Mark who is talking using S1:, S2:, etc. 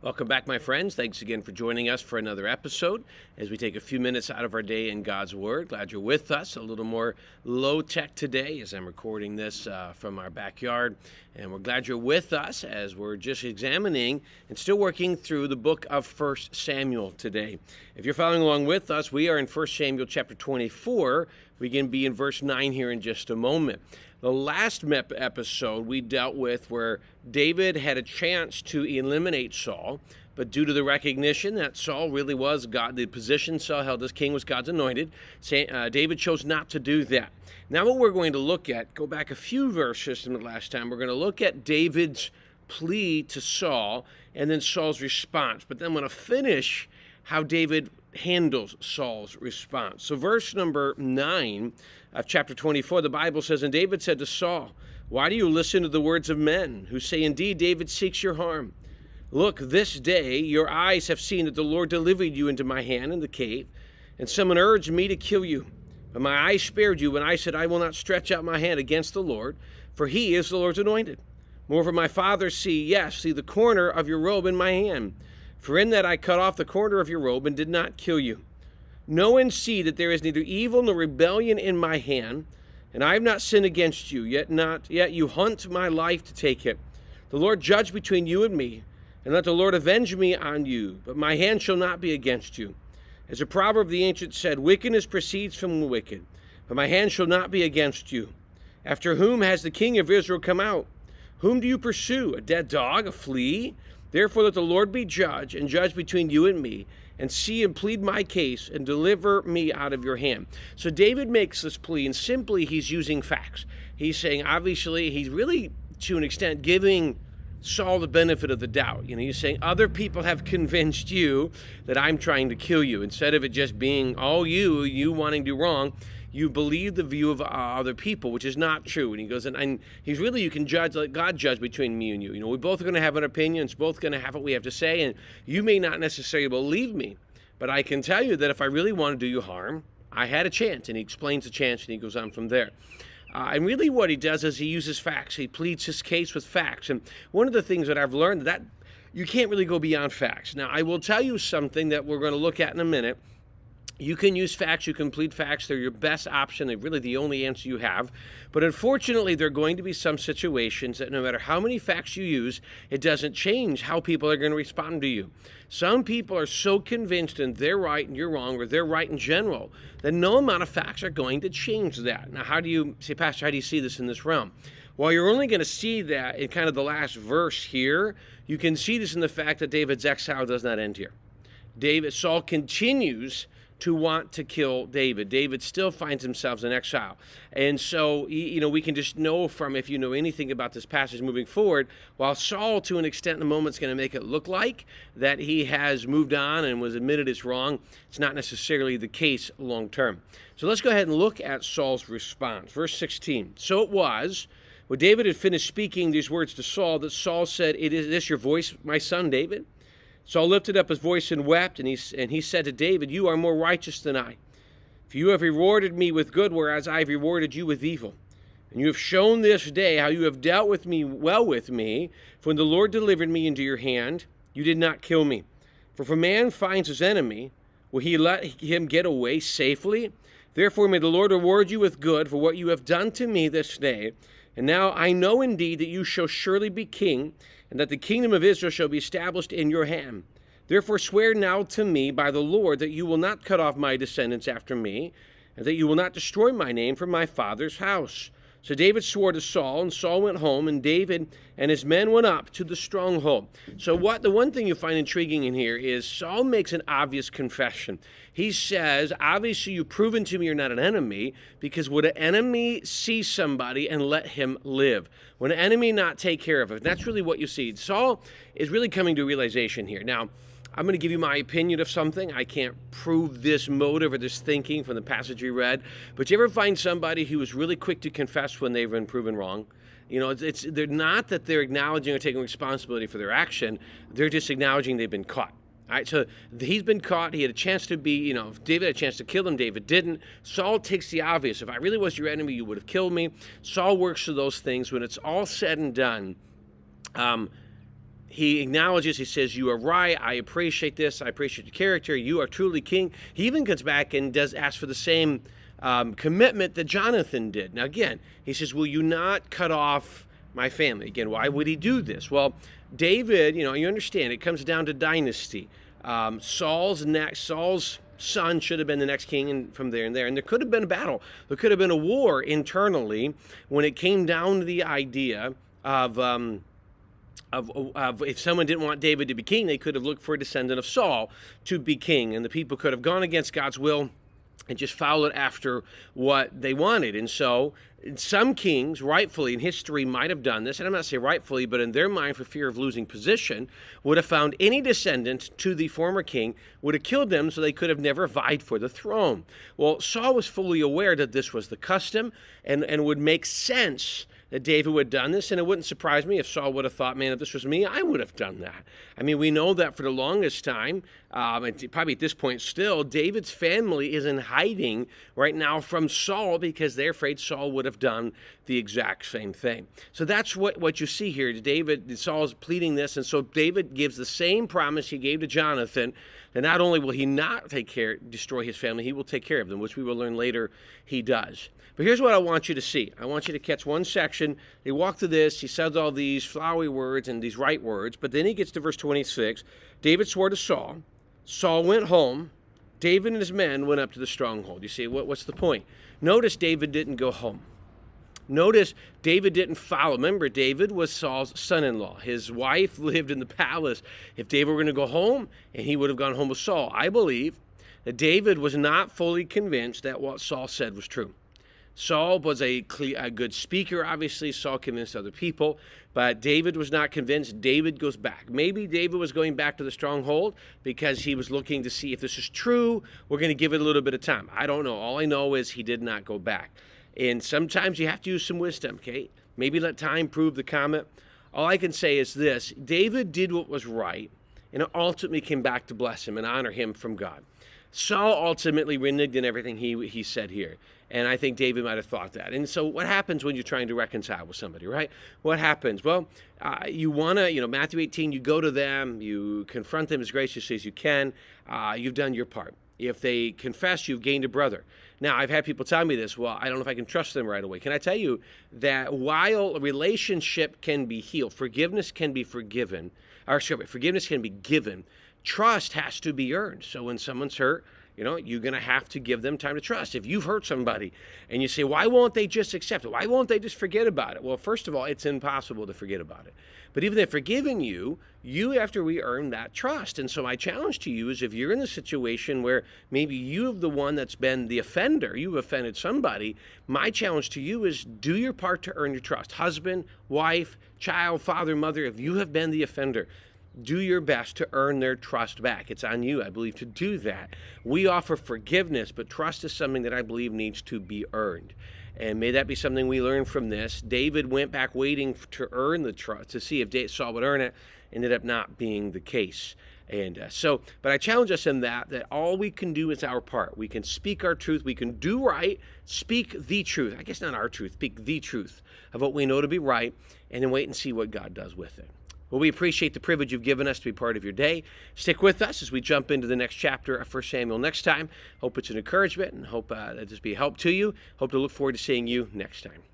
S1: Welcome back, my friends. Thanks again for joining us for another episode as we take a few minutes out of our day in God's Word. Glad you're with us. A little more low-tech today as I'm recording this from our backyard. And we're glad you're with us as we're just examining and still working through the book of 1 Samuel today. If you're following along with us, we are in 1 Samuel chapter 24. We can be in verse 9 here in just a moment. The last episode we dealt with where David had a chance to eliminate Saul, but due to the recognition that Saul really was God, the position Saul held as king was God's anointed, David chose not to do that. Now what we're going to look at, go back a few verses from the last time, we're going to look at David's plea to Saul and then Saul's response. But then I'm going to finish how David handles Saul's response. So verse number 9 of chapter 24, the Bible says, "And David said to Saul, why do you listen to the words of men who say, indeed, David seeks your harm? Look, this day your eyes have seen that the Lord delivered you into my hand in the cave, and someone urged me to kill you. But my eyes spared you when I said, I will not stretch out my hand against the Lord, for he is the Lord's anointed. Moreover, my father see the corner of your robe in my hand. For in that I cut off the corner of your robe and did not kill you. Know and see that there is neither evil nor rebellion in my hand, and I have not sinned against you, yet you hunt my life to take it. The Lord judge between you and me, and let the Lord avenge me on you, but my hand shall not be against you. As a proverb of the ancient said, wickedness proceeds from the wicked, but my hand shall not be against you. After whom has the king of Israel come out? Whom do you pursue? A dead dog, a flea? Therefore let the Lord be judge, and judge between you and me, and see and plead my case, and deliver me out of your hand." So David makes this plea, and simply he's using facts. He's saying, obviously, he's really, to an extent, giving Saul the benefit of the doubt. He's saying, other people have convinced you that I'm trying to kill you. Instead of it just being all you wanting to do wrong, you believe the view of other people, which is not true. And he goes, and he's really, you can judge, let God judge between me and you. We both are going to have an opinion. It's both going to have what we have to say. And you may not necessarily believe me, but I can tell you that if I really want to do you harm, I had a chance. And he explains the chance, and he goes on from there. And really what he does is he uses facts. He pleads his case with facts. And one of the things that I've learned that you can't really go beyond facts. Now, I will tell you something that we're going to look at in a minute. You can use facts, you can plead facts, they're your best option, they're really the only answer you have. But unfortunately, there are going to be some situations that no matter how many facts you use, it doesn't change how people are going to respond to you. Some people are so convinced and they're right and you're wrong, or they're right in general, that no amount of facts are going to change that. Now, how do you say, Pastor, how do you see this in this realm? Well, you're only going to see that in kind of the last verse here. You can see this in the fact that David's exile does not end here. Saul continues to want to kill David. David still finds himself in exile. And so, we can just know from, if you know anything about this passage moving forward, while Saul, to an extent, in a moment, is going to make it look like that he has moved on and was admitted it's wrong, it's not necessarily the case long term. So let's go ahead and look at Saul's response. Verse 16. "So it was, when David had finished speaking these words to Saul, that Saul said, is this your voice, my son David? Saul lifted up his voice and wept, and he said to David, you are more righteous than I. For you have rewarded me with good, whereas I have rewarded you with evil. And you have shown this day how you have dealt with me well with me. For when the Lord delivered me into your hand, you did not kill me. For if a man finds his enemy, will he let him get away safely? Therefore may the Lord reward you with good for what you have done to me this day. And now I know indeed that you shall surely be king, and that the kingdom of Israel shall be established in your hand. Therefore swear now to me by the Lord that you will not cut off my descendants after me, and that you will not destroy my name from my father's house. So David swore to Saul, and Saul went home, and David and his men went up to the stronghold." So the one thing you find intriguing in here is Saul makes an obvious confession. He says, obviously you've proven to me you're not an enemy, because would an enemy see somebody and let him live? Would an enemy not take care of it? And that's really what you see. Saul is really coming to a realization here. Now, I'm going to give you my opinion of something. I can't prove this motive or this thinking from the passage we read. But you ever find somebody who is really quick to confess when they've been proven wrong? They're not that they're acknowledging or taking responsibility for their action. They're just acknowledging they've been caught. All right, so he's been caught. He had a chance to be, if David had a chance to kill him, David didn't. Saul takes the obvious. If I really was your enemy, you would have killed me. Saul works through those things. When it's all said and done, he acknowledges, he says, you are right, I appreciate this, I appreciate your character, you are truly king. He even comes back and does ask for the same commitment that Jonathan did. Now again, he says, will you not cut off my family? Again, why would he do this? Well, David, you understand, it comes down to dynasty. Saul's son should have been the next king, and from there and there. And there could have been a battle. There could have been a war internally when it came down to the idea of if someone didn't want David to be king, they could have looked for a descendant of Saul to be king. And the people could have gone against God's will and just followed after what they wanted. And so some kings, rightfully in history, might have done this, and I'm not saying rightfully, but in their mind, for fear of losing position, would have found any descendant to the former king, would have killed them so they could have never vied for the throne. Well, Saul was fully aware that this was the custom, and would make sense that David would have done this, and it wouldn't surprise me if Saul would have thought, man, if this was me, I would have done that. I mean, we know that for the longest time, and probably at this point still, David's family is in hiding right now from Saul because they're afraid Saul would have done the exact same thing. So that's what you see here. Saul's pleading this, and so David gives the same promise he gave to Jonathan, that not only will he not destroy his family, he will take care of them, which we will learn later he does. But here's what I want you to see. I want you to catch one section. They walk through this. He says all these flowery words and these right words. But then he gets to verse 26. David swore to Saul. Saul went home. David and his men went up to the stronghold. You see, what's the point? Notice David didn't go home. Notice David didn't follow. Remember, David was Saul's son-in-law. His wife lived in the palace. If David were going to go home, and he would have gone home with Saul, I believe that David was not fully convinced that what Saul said was true. Saul was a good speaker, obviously. Saul convinced other people, but David was not convinced. David goes back. Maybe David was going back to the stronghold because he was looking to see if this is true. We're going to give it a little bit of time. I don't know. All I know is he did not go back. And sometimes you have to use some wisdom, okay? Maybe let time prove the comment. All I can say is this. David did what was right, and it ultimately came back to bless him and honor him from God. Saul ultimately reneged in everything he said here. And I think David might have thought that. And so what happens when you're trying to reconcile with somebody, right? What happens? Well, you want to, Matthew 18, you go to them, you confront them as graciously as you can. You've done your part. If they confess, you've gained a brother. Now, I've had people tell me this, well, I don't know if I can trust them right away. Can I tell you that while a relationship can be healed, forgiveness can be forgiven, forgiveness can be given, trust has to be earned. So when someone's hurt, you're going to have to give them time to trust. If you've hurt somebody and you say, why won't they just accept it? Why won't they just forget about it? Well, first of all, it's impossible to forget about it. But even if they've forgiven you, you have to re-earn that trust. And so my challenge to you is if you're in a situation where maybe you're the one that's been the offender, you've offended somebody, my challenge to you is do your part to earn your trust. Husband, wife, child, father, mother, if you have been the offender, do your best to earn their trust back. It's on you, I believe, to do that. We offer forgiveness, but trust is something that I believe needs to be earned. And may that be something we learn from this. David went back waiting to earn the trust, to see if Saul would earn it. Ended up not being the case. And but I challenge us in that all we can do is our part. We can speak our truth. We can do right, speak the truth. I guess not our truth, speak the truth of what we know to be right, and then wait and see what God does with it. Well, we appreciate the privilege you've given us to be part of your day. Stick with us as we jump into the next chapter of 1 Samuel next time. Hope it's an encouragement and hope that this be a help to you. Hope to look forward to seeing you next time.